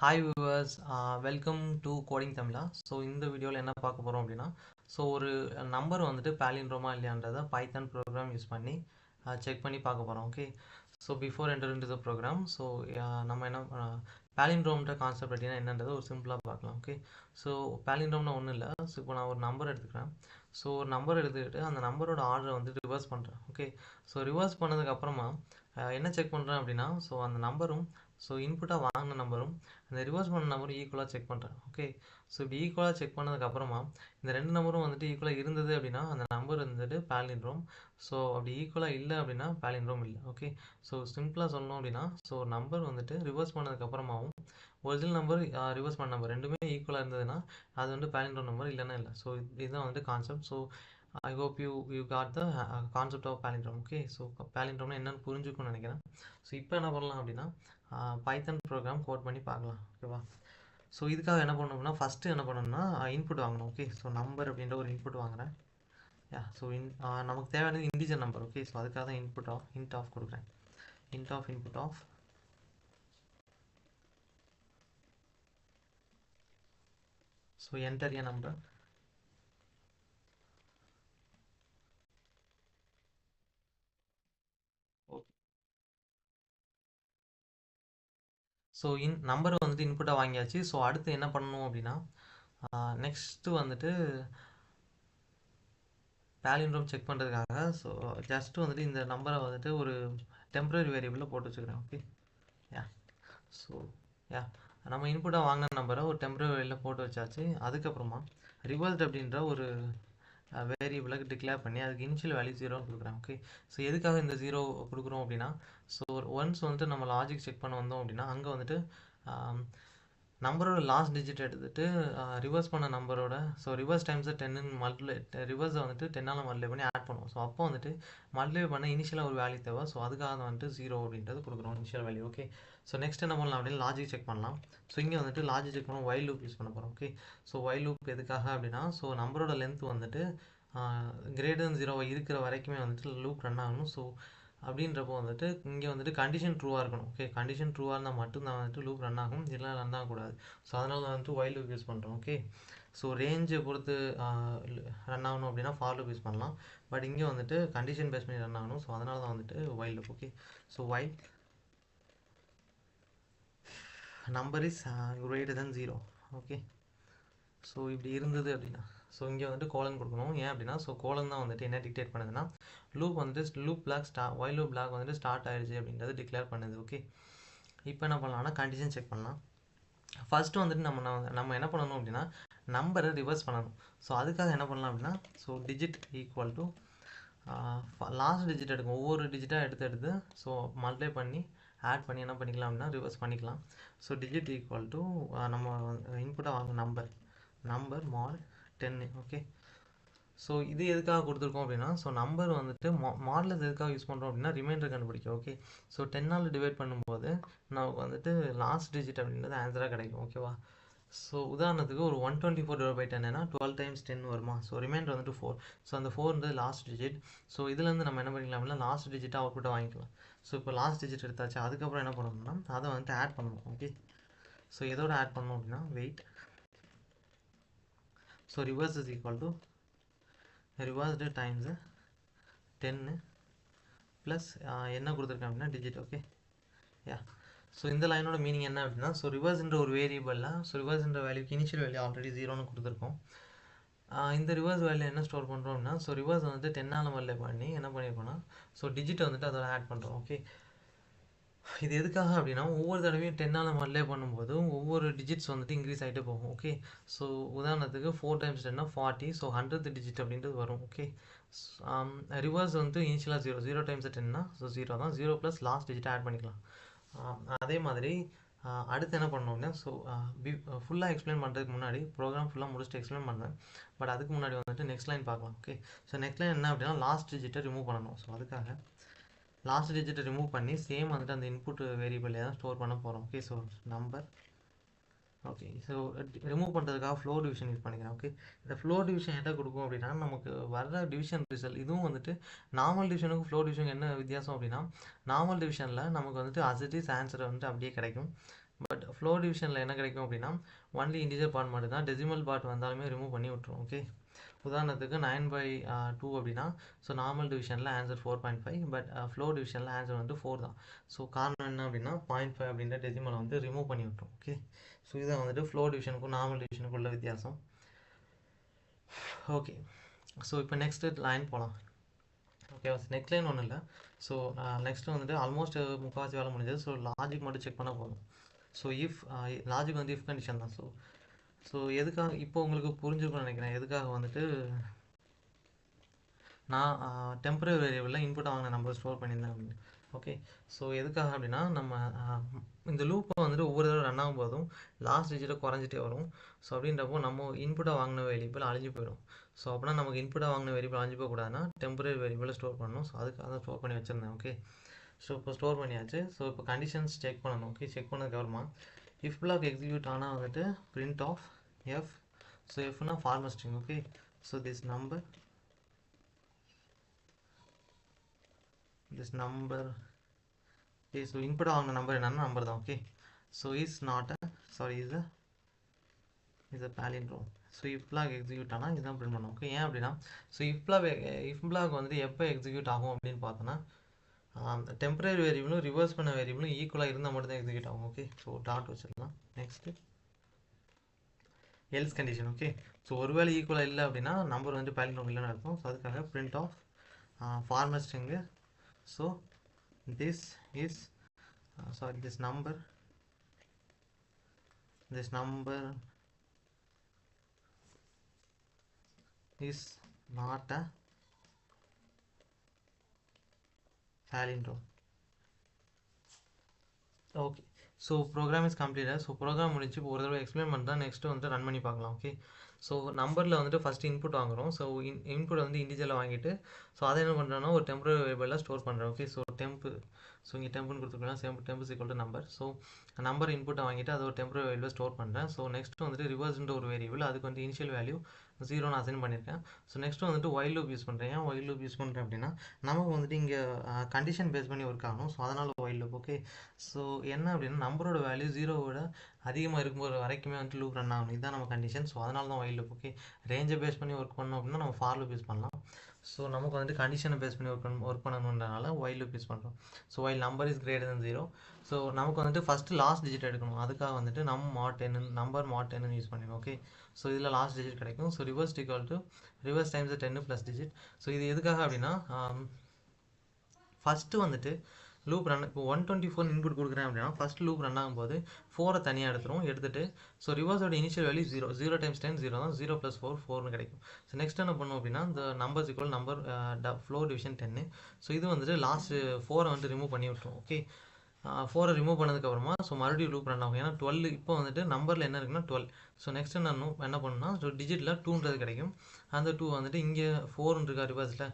Hi viewers, welcome to coding Tamizha. So இந்த வீடியோவில் என்ன பார்க்க போகிறோம் அப்படின்னா, ஒரு நம்பர் வந்துட்டு பேலிண்ட்ரோமா இல்லையான்றதை பைத்தான் ப்ரோக்ராம் யூஸ் பண்ணி செக் பண்ணி பார்க்க போகிறோம். Okay, so before enter into the program, நம்ம என்ன பேலிண்ட்ரோம்ன்ற கான்செப்ட் அப்படின்னா என்னன்றதை ஒரு சிம்பிளாக பார்க்கலாம். ஓகே, ஸோ பேலிண்ட்ரோம்னா ஒன்றும் இல்லை. ஸோ இப்போ நான் ஒரு நம்பர் எடுத்துக்கிறேன். ஸோ ஒரு நம்பர் எடுத்துக்கிட்டு அந்த நம்பரோட ஆர்டரை வந்து ரிவர்ஸ் பண்ணுறேன். ஓகே, ஸோ ரிவர்ஸ் பண்ணதுக்கப்புறமா என்ன செக் பண்ணுறேன் அப்படின்னா, அந்த நம்பரும் இன்புட்டாக வாங்கின நம்பரும் அந்த ரிவர்ஸ் பண்ண நம்பரும் ஈக்குவலாக செக் பண்ணுறேன். ஓகே, ஸோ இப்படி ஈக்குவலாக செக் பண்ணதுக்கப்புறமா இந்த ரெண்டு நம்பரும் வந்துட்டு ஈக்குவலாக இருந்தது அப்படின்னா அந்த நம்பர் வந்துட்டு பேலிண்ட்ரோம். ஸோ அப்படி ஈக்குவலாக இல்லை அப்படின்னா பேலிண்ட்ரோம் இல்லை. ஓகே, ஸோ சிம்பிளாக சொல்லணும் அப்படின்னா நம்பர் வந்துட்டு ரிவர்ஸ் பண்ணதுக்கப்புறமாவும் ஒரிஜினல் நம்பர் ரிவர்ஸ் பண்ண நம்பர் ரெண்டுமே ஈக்குவலாக இருந்ததுன்னா அது வந்து பேலிண்ட்ரோம் நம்பர், இல்லைன்னா இல்லை. ஸோ இதுதான் வந்துட்டு concept. So I hope you got the concept of palindrome. Okay, so பேலிண்ட்ரோம்னா என்னென்னு புரிஞ்சுக்கணும்னு நினைக்கிறேன். ஸோ இப்போ என்ன பண்ணலாம் அப்படின்னா பைத்தன் ப்ரோக்ராம் கோட் பண்ணி பார்க்கலாம். ஓகேவா? ஸோ இதுக்காக என்ன பண்ணணும்னா ஃபஸ்ட்டு என்ன பண்ணணும்னா இன்புட் வாங்கணும். ஓகே, ஸோ நம்பர் அப்படின்ற ஒரு இன்புட் வாங்குறேன். ஸோ நமக்கு தேவையானது இன்டிஜர் நம்பர். ஓகே, ஸோ அதுக்காக தான் இன்ட் ஆஃப் கொடுக்குறேன். Input of so enter a number. So number வந்துட்டு இன்புட்டாக வாங்கியாச்சு. ஸோ அடுத்து என்ன பண்ணணும் அப்படின்னா நெக்ஸ்ட்டு வந்துட்டு பேலிண்ட்ரோம் செக் பண்ணுறதுக்காக ஜஸ்ட்டு வந்துட்டு இந்த நம்பரை வந்துட்டு ஒரு டெம்பரரி வேரியபிளில் போட்டு வச்சுக்கிறேன். ஓகே, ஸோ நம்ம இன்புட்டாக வாங்கின நம்பரை ஒரு டெம்பரரி வேரியபிளில் போட்டு வச்சாச்சு. அதுக்கப்புறமா ரிவர்ஸ்ட் அப்படின்ற ஒரு வேரியபிளுக்கு டிக்ளேர் பண்ணி அதுக்கு இனிஷியல் வேல்யூ 0 கொடுக்குறேன். ஓகே, ஸோ எதுக்காக இந்த 0 கொடுக்குறோம் அப்படின்னா ஒன்ஸ் வந்துட்டு நம்ம லாஜிக் செக் பண்ண வந்தோம் அப்படின்னா அங்கே வந்துட்டு நம்பரோட லாஸ்ட் டிஜிட் எடுத்துகிட்டு ரிவர்ஸ் பண்ண நம்பரோட ரிவர்ஸ் டைம்ஸை 10 ரிவர்ஸை வந்துட்டு 10ஆல் மல்டிப்ளை பண்ணி ஆட் பண்ணுவோம். ஸோ அப்போ வந்துட்டு மல்டிப்ளை பண்ண இனிஷியலாக ஒரு வேல்யூ தேவை. ஸோ அதுக்காக வந்துட்டு 0 அப்படின்றது கொடுக்குறோம் initial value. Okay, so next என்ன பண்ணலாம் அப்படின்னு லாஜிக் செக் பண்ணலாம். ஸோ இங்கே வந்துட்டு லாஜிக் செக் பண்ண வைல் லூப் யூஸ் பண்ண போகிறோம். ஓகே, ஸோ வைல் லூப் எதுக்காக அப்படின்னா நம்பரோட லென்த் வந்துட்டு கிரேட்டர் தென் 0 இருக்கிற வரைக்குமே வந்துட்டு லூப் ரன் ஆகணும். ஸோ அப்படின்றப்போ வந்துட்டு இங்கே வந்துட்டு கண்டிஷன் ட்ரூவாக இருக்கணும். ஓகே, கண்டிஷன் ட்ரூவாக இருந்தால் மட்டும்தான் வந்துட்டு லூப் ரன் ஆகும், இல்லை ரன் ஆகக்கூடாது. ஸோ அதனால தான் வந்துட்டு வைல் லூப் யூஸ் பண்ணுறோம். ஓகே, ஸோ ரேஞ்சை பொறுத்து ரன் ஆகணும் அப்படின்னா ஃபார் லூப் யூஸ் பண்ணலாம். பட் இங்கே வந்துட்டு கண்டிஷன் பேஸ் பண்ணி ரன் ஆகணும். ஸோ அதனால தான் வந்துட்டு while loop. Okay, so while number is greater than 0. Okay, so இப்படி இருந்தது அப்படின்னா இங்கே வந்துட்டு கோலன் கொடுக்கணும். ஏன் அப்படின்னா கோலன் தான் வந்துட்டு என்ன டிக்டேட் பண்ணுதுன்னா லூப் வந்துட்டு loop block while loop block வந்துட்டு ஸ்டார்ட் ஆயிடுச்சு அப்படின்றது டிக்ளேர் பண்ணுது. ஓகே, இப்போ என்ன பண்ணலாம்னா கண்டிஷன் செக் பண்ணலாம். ஃபஸ்ட்டு வந்துட்டு நம்ம என்ன பண்ணணும் அப்படின்னா நம்பரை ரிவர்ஸ் பண்ணணும். ஸோ அதுக்காக என்ன பண்ணலாம் அப்படின்னா digit equal to last digit எடுக்கும். ஒவ்வொரு டிஜிட்டாக எடுத்து மல்டிப்ளை பண்ணி ஆட் பண்ணி என்ன பண்ணிக்கலாம் அப்படின்னா ரிவர்ஸ் பண்ணிக்கலாம். ஸோ டிஜிட் ஈக்குவல் டு நம்ம இன்புட்டாக வாங்க நம்பர் மாட் 10. ஓகே, ஸோ இது எதுக்காக கொடுத்துருக்கோம் அப்படின்னா நம்பர் வந்துட்டு மாடலஸ் எதுக்காக யூஸ் பண்ணுறோம் அப்படின்னா ரிமைண்டர் கண்டுபிடிக்கும். ஓகே, ஸோ 10ஆல் டிவைட் பண்ணும்போது நமக்கு வந்துட்டு லாஸ்ட் டிஜிட் அப்படின்றது ஆன்சராக கிடைக்கும். ஓகேவா? ஸோ உதாரணத்துக்கு ஒரு 124/10 என்னன்னா 12 டைம்ஸ் 10 வருமா? ஸோ ரிமைண்டர் வந்துட்டு 4. ஸோ அந்த 4 லாஸ்ட் டிஜிட். ஸோ இதுலேருந்து நம்ம என்ன பண்ணிக்கலாம் அப்படின்னா லாஸ்ட் டிஜிட்டாக அவுட்புட்டாக வாங்கிக்கலாம். ஸோ இப்போ லாஸ்ட் டிஜிட் எடுத்தாச்சு. அதுக்கப்புறம் என்ன பண்ணணும்னா அதை வந்துட்டு ஆட் பண்ணணும். ஓகே, ஸோ எதோட ஆட் பண்ணணும் அப்படின்னா wait. So reverse is equal to reversed times 10 plus என்ன கொடுத்துருக்கேன் அப்படின்னா டிஜிட். ஓகே, ஸோ இந்த லைனோட மீனிங் என்ன அப்படின்னா ரிவர்ஸ்ன்ற ஒரு வேரியபிளில் ரிவர்ஸ்ன்ற வேல்யூக்கு இனிஷியல் வேல்யூ ஆல்ரெடி 0ன்னு கொடுத்துருக்கோம். இந்த ரிவர்ஸ் வேல்யூ என்ன ஸ்டோர் பண்ணுறோம் அப்படின்னா ரிவர்ஸ் வந்துட்டு 10ஆல் மல்டிப்ளை பண்ணி என்ன பண்ணியிருக்கோம்னா டிஜிட் வந்துட்டு அதோட ஆட் பண்ணுறோம். ஓகே, இது எதுக்காக அப்படின்னா ஒவ்வொரு தடவையும் 10ஆல் மல்டிப்ளை பண்ணும்போது ஒவ்வொரு டிஜிட்ஸ் வந்துட்டு இன்க்ரீஸ் ஆகிட்டே போகும். ஓகே, ஸோ உதாரணத்துக்கு 4 டைம்ஸ் 10 40. ஸோ 100th டிஜிட் அப்படின்றது வரும். ஓகே, ரிவர்ஸ் வந்துட்டு இனிஷியலாக 0 டைம்ஸ் 10னா 0 தான். 0 ப்ளஸ் லாஸ்ட் டிஜிட் ஆட் பண்ணிக்கலாம். அதே மாதிரி அடுத்து என்ன பண்ணோம்னா ஃபுல்லாக எக்ஸ்பிளைன் பண்ணுறதுக்கு முன்னாடி ப்ரோக்ராம் ஃபுல்லாக முடிச்சுட்டு எக்ஸ்பிளைன் பண்ணுறேன். பட் அதுக்கு முன்னாடி வந்துட்டு நெக்ஸ்ட் லைன் பார்க்கலாம். ஓகே, ஸோ நெக்ஸ்ட் லைன் என்ன அப்படின்னா லாஸ்ட் டிஜிட்டை ரிமூவ் பண்ணணும். ஸோ அதுக்காக லாஸ்ட் டிஜிட்டை ரிமூவ் பண்ணி சேம் வந்துட்டு அந்த இன்புட் வேரியபிள் தான் ஸ்டோர் பண்ண போகிறோம். Okay, so number okay. So remove பண்ணுறதுக்காக ஃப்ளோர் டிவிஷன் யூஸ் பண்ணிக்கிறேன். ஓகே. இந்த ஃப்ளோர் டிவிஷன் எதை கொடுக்கும் அப்படின்னா நமக்கு வர்ற டிவிஷன் ரிசல்ட் இதுவும் வந்துட்டு நார்மல் டிவிஷனுக்கும் ஃப்ளோர் டிவிஷனுக்கு என்ன வித்தியாசம் அப்படின்னா நார்மல் டிவிஷனில் நமக்கு வந்துட்டு அசிட்டிஸ் ஆன்சர் வந்துட்டு அப்படியே கிடைக்கும். பட் ஃப்ளோர் டிவிஷனில் என்ன கிடைக்கும் அப்படின்னா ஒன்லி இன்டிஜர் பார்ட் மட்டும் தான், டெசிமல் பார்ட் வந்தாலுமே ரிமூவ் பண்ணி விட்டுரும். ஓகே. உதாரணத்துக்கு 9/2 அப்படின்னா ஸோ நார்மல் டிவிஷனில் ஆன்சர் 4.5, பட் ஃப்ளோர் டிவிஷனில் ஆன்சர் வந்து 4 தான். ஸோ காரணம் என்ன அப்படின்னா 0.5 அப்படின்ற டெசிமலை வந்து ரிமூவ் பண்ணி விட்டுரும். ஓகே. ஸோ இதான் வந்துட்டு ஃப்ளோர் டிவிஷனுக்கும் நார்மல் டிவிஷனுக்கும் உள்ள வித்தியாசம். ஓகே. ஸோ இப்போ நெக்ஸ்ட்டு லைன் போகலாம். ஓகே. நெக்ஸ்ட் லைன் ஒன்றும் இல்லை. ஸோ நெக்ஸ்ட்டு வந்துட்டு ஆல்மோஸ்ட் முக்கால்வாசி வேலை முடிஞ்சது. ஸோ லாஜிக் மட்டும் செக் பண்ணால் போதும். ஸோ இஃப் லாஜிக் வந்து இஃப் கண்டிஷன் தான். ஸோ எதுக்காக இப்போ உங்களுக்கு புரிஞ்சுக்கணும்னு நினைக்கிறேன் எதுக்காக வந்துட்டு நான் டெம்பரரி வேரியபிளில் இன்புட் வாங்கின நம்பர் ஸ்டோர் பண்ணியிருந்தேன் அப்படின்னு. ஓகே. ஸோ எதுக்காக அப்படின்னா நம்ம இந்த லூப்பை வந்துட்டு ஒவ்வொரு தடவை ரன் ஆகும் போதும் லாஸ்ட் டிஜிட்டை குறைஞ்சிட்டே வரும். ஸோ அப்படின்றப்போ நம்ம இன்புட்டாக வாங்கின வேரியபிள் அழிஞ்சு போயிடும். ஸோ அப்படின்னா நமக்கு இன்புட்டாக வாங்கின வேரியபிள் அழிஞ்சு போகக்கூடாதுன்னா டெம்பரரி வேரியபிளை ஸ்டோர் பண்ணணும். ஸோ அதுக்காக தான் ஸ்டோர் பண்ணி வச்சுருந்தேன். ஓகே. ஸோ இப்போ ஸ்டோர் பண்ணியாச்சு. ஸோ இப்போ கண்டிஷன்ஸ் செக் பண்ணணும். ஓகே. செக் பண்ணதுக்கப்புறமா இஃப் பிளாக் எக்ஸிக்யூட் ஆனால் வந்துட்டு பிரிண்ட் ஆஃப் எஃப். ஸோ எஃப்னா former string. Okay. So this number okay, so input வாங்கின நம்பர் என்னன்னா நம்பர் தான். Okay. So is not is a palindrome. So if block execute ஆனால் இதுதான் print பண்ணும். ஓகே. ஏன் அப்படின்னா ஸோ இஃப் பிளாக் வந்துட்டு எப்போ எக்ஸிக்யூட் ஆகும் அப்படின்னு பார்த்தோன்னா டெம்பரரி வேரியபிளும் ரிவர்ஸ் பண்ண வேரியபிளும் ஈக்குவலாக இருந்தால் மட்டும் தான் எக்ஸிக்யூட் ஆகும். ஓகே. ஸோ டாட் வச்சிடலாம். Next else condition. Okay. So ஒருவேளை ஈக்குவலாக இல்லை அப்படின்னா நம்பர் வந்து palindrome இல்லைன்னு அர்த்தம். ஸோ அதுக்காக print of former string. So this is this number is not a palindrome. Okay. So program is completed. So program முடிச்சு இப்போ ஒரு தடவை எக்ஸ்பிளைன் பண்ணுறேன். நெக்ஸ்ட்டு வந்துட்டு ரன் பண்ணி பார்க்கலாம். ஓகே. ஸோ நம்பரில் வந்துட்டு ஃபஸ்ட்டு இன்புட் வாங்குகிறோம். ஸோ இன்புட் வந்து இண்டிஜுவலில் வாங்கிட்டு ஸோ அதை என்ன பண்ணுறோன்னா ஒரு டெம்பரரி வேரியபிளில் ஸ்டோர் பண்ணுறோம். ஓகே. ஸோ ஸோ இங்கே டெம்புன்னு கொடுத்துருக்கலாம். Temp is equal to number. So number இன்புட்டை வாங்கிட்டு அதை ஒரு டெம்பரரி வேரியபிளில் ஸ்டோர் பண்ணுறேன். ஸோ நெக்ஸ்ட்டு வந்துட்டு ரிவர்ஸ்ன்ற ஒரு வேரியபிள் அதுக்கு வந்து இனிஷியல் வேல்யூ 0 நான் அசைன் பண்ணியிருக்கேன். ஸோ நெக்ஸ்ட்டு வந்துட்டு ஒயில் லூப் யூஸ் பண்ணுறேன். ஏன் ஒயில் லூப் யூஸ் பண்ணுறேன் அப்படின்னா நமக்கு வந்துட்டு இங்கே கண்டிஷன் பேஸ் பண்ணி ஒர்க் ஆகணும். ஸோ அதனால் ஒயில் லூப். ஓகே. ஸோ என்ன அப்படின்னா நம்பரோட வேல்யூ 0 அதிகமாக இருக்கும்போது வரைக்குமே வந்துட்டு லூப் ரன் ஆகணும். இதுதான் நம்ம கண்டிஷன். ஸோ அதனால தான் ஒயில் லூப். ஓகே. ரேஞ்சை பேஸ் பண்ணி ஒர்க் பண்ணோம் அப்படின்னா நம்ம ஃபார் லூப் யூஸ் பண்ணலாம். ஸோ நமக்கு வந்துட்டு கண்டிஷனை பேஸ் பண்ணி ஒர்க் பண்ணணுன்றனால ஒயில் லூப் யூஸ் பண்ணுறோம். So while number is greater than 0. So நமக்கு வந்துட்டு ஃபஸ்ட்டு லாஸ்ட் டிஜிட் எடுக்கணும். அதுக்காக வந்துட்டு நம்பர் மாட் 10 யூஸ் பண்ணிடணும். ஓகே. ஸோ இதில் லாஸ்ட் டிஜிட் கிடைக்கும். So reverse times 10 plus digit. So இது எதுக்காக அப்படின்னா ஃபஸ்ட்டு வந்துட்டு லூப் ரன் இப்போ 124 இன்புட் கொடுக்குறேன் அப்படின்னா ஃபஸ்ட் லூப் ரன் ஆகும்போது 4 தனியாக எடுத்துட்டு ஸோ ரிவர்ஸோட இனிஷியல் வேல்யூ 0 டைம்ஸ் 10 0 தான். 0 + 4 4னு கிடைக்கும். ஸோ நெக்ஸ்ட் என்ன பண்ணும் அப்படின்னா இந்த numbers equal number floor division 10. So இது வந்துட்டு லாஸ்ட் 4 வந்துட்டு ரிமூவ் பண்ணி விட்டுரும். ஓகே. 4 ரிமூவ் பண்ணதுக்கப்புறமா ஸோ மறுபடியும் லூப் ரன் ஆகும். ஏன்னா 12 இப்போ வந்துட்டு நம்பரில் என்ன இருக்குன்னா 12. ஸோ நெக்ஸ்ட் என்ன பண்ணணும்னா ஸோ டிஜிட்டில் 2ன்றது கிடைக்கும். அந்த 2 வந்துட்டு இங்கே 4 இருக்கா ரிவர்ஸில்.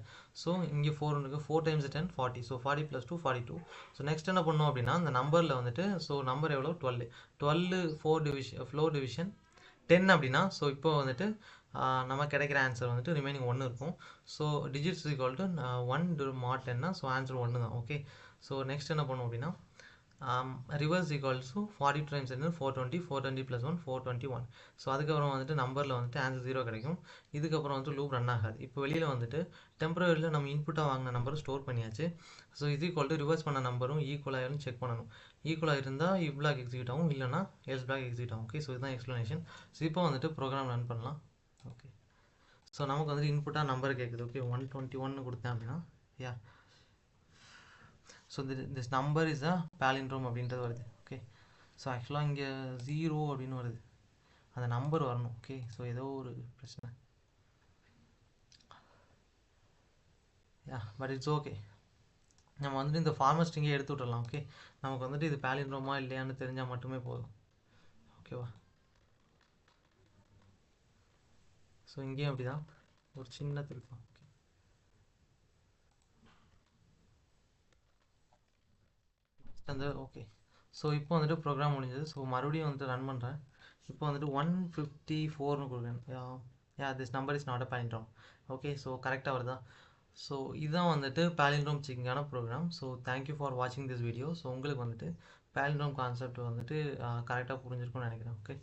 ஸோ இங்கே 4 இருக்குது. 4 டைம்ஸ் 10 40. ஸோ 40 + 2 42. ஸோ நெக்ஸ்ட் என்ன பண்ணணும் அப்படின்னா அந்த நம்பரில் வந்துட்டு ஸோ நம்பர் எவ்வளோ 12 ஃப்ளோர் டிவிஷன் 10 அப்படின்னா ஸோ இப்போ வந்துட்டு நம்ம கிடைக்கிற ஆன்சர் வந்துட்டு ரிமைனிங் 1 இருக்கும். So digits equal to 1 mod 10னா ஸோ ஆன்சர் 1 தான். ஓகே. ஸோ நெக்ஸ்ட் என்ன பண்ணும் அப்படின்னா reverse equals to 42 times 420 420 + 1 421. So அதுக்கப்புறம் வந்துட்டு நம்பரில் வந்துட்டு ஆன்சர் 0 கிடைக்கும். இதுக்கப்புறம் வந்துட்டு லூப் ரன் ஆகாது. இப்போ வெளியில் வந்துட்டு டெம்பரரியில் நம்ம இன்புட்டாக வாங்கின நம்பரை ஸ்டோர் பண்ணியாச்சு. ஸோ இது ஈக்குவல் டு ரிவர்ஸ் பண்ண நம்பரும் ஈக்குவலாக செக் பண்ணணும். ஈக்குவலாக இருந்தால் இஃப் பிளாக் எக்ஸிக்யூட் ஆகும், இல்லைனா எல்ஸ் பிளாக் எக்ஸிக்யூட் ஆகும். ஓகே. ஸோ இதுதான் எக்ஸ்ப்ளனேஷன். ஸோ இப்போ வந்துட்டு ப்ரோக்ராம் ரன் பண்ணலாம். ஓகே. ஸோ நமக்கு வந்துட்டு இன்புட்டாக நம்பர் கேட்குது. ஓகே. 121 கொடுத்தேன் அப்படின்னா so this number is a palindrome அப்படின்றது வருது. ஓகே. ஸோ ஆக்சுவலாக இங்கே 0 அப்படின்னு வருது. அந்த நம்பர் வரணும். ஓகே. ஸோ ஏதோ ஒரு பிரச்சனை. But it's okay. நம்ம வந்துட்டு இந்த ஃபார்மர் ஸ்ட்ரிங்கை எடுத்து விட்டுடலாம். ஓகே. நமக்கு வந்துட்டு இது palindrome இல்லையான்னு தெரிஞ்சால் மட்டுமே போதும். ஓகேவா. ஸோ இங்கேயும் அப்படி தான் ஒரு சின்ன திருப்பம். ஓகே. ஸோ இப்போ வந்துட்டு ப்ரோக்ராம் முடிஞ்சது. ஸோ மறுபடியும் வந்துட்டு ரன் பண்ணுறேன். இப்போ வந்துட்டு 154ன்னு கொடுக்குறேன். This number is not a palindrome. Okay, so கரெக்டாக வருதா? ஸோ இதுதான் வந்துட்டு palindrome செக்கிங்கான ப்ரோக்ராம். ஸோ தேங்க்யூ ஃபார் வாட்சிங் திஸ் வீடியோ. ஸோ உங்களுக்கு வந்துட்டு palindrome கான்செப்ட் வந்துட்டு கரெக்டாக புரிஞ்சிருக்கும்னு நினைக்கிறேன். ஓகே.